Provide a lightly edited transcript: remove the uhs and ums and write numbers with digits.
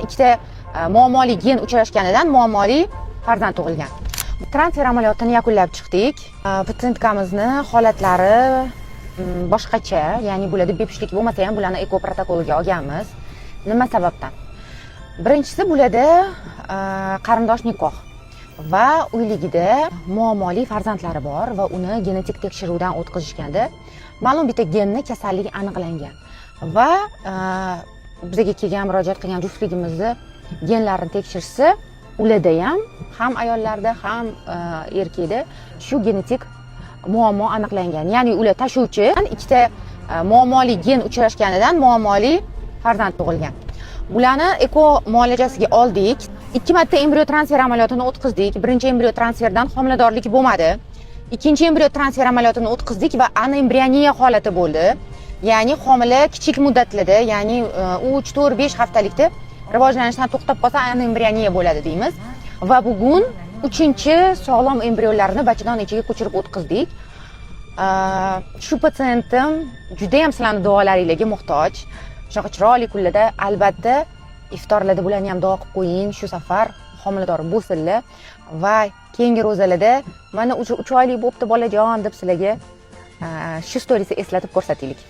ikkita muammoli gen uchrashganidan muammoli farzand tug'ilgan. Transfer amaliyotini yakunlab chiqdik. Patsientkamizni holatlari boshqacha, ya'ni bularda bepushtlik bo'lmasa ham bularni eko protokolga olganmiz. Nima sababdan? Birinchisi bularda qarindosh nikoh va uyligida muammoli farzandlari bor va uni genetik tekshiruvdan o'tkazishganda ma'lum bitta genni kasalligi aniqlangan va bizga kelgan murojaat qilgan juftligimizni genlarini tekshirsa, ularda ham ayollarda ham erkakda shu genetik muammo aniqlangan. Ya'ni ular tashuvchi ikkita muammoli gen uchrashganidan muammoli farzand tug'ilgan. Bularni eko muolajasiga oldik. 2 marta embrion transfer amaliyotini o'tkazdik. Birinchi embrion transferdan homiladorlik bo'lmadi. Ikkinchi embrion transfer amaliyotini o'tkazdik va anembrioniya holati bo'ldi. Ya'ni homila kichik muddatlarda, ya'ni 3, 4, 5 haftalikda rivojlanishdan to'xtab qolsa anembrioniya bo'ladi deymiz. Va bugun 3-chi sog'lom embrionlarni bachadon ichiga ko'chirib o'tkazdik. Shu patsientim juda ham sizlarning duolaringizga muhtoj. Shunaqa chiroyli kunlarda albatta iftorlarda bularni ham duo qilib qo'ying. Shu safar homilador bo'lsinlar va keyingi ro'zalarda mana 3 oylik bo'pti bolajon deb sizlarga shu storiysni eslatib ko'rsataylik.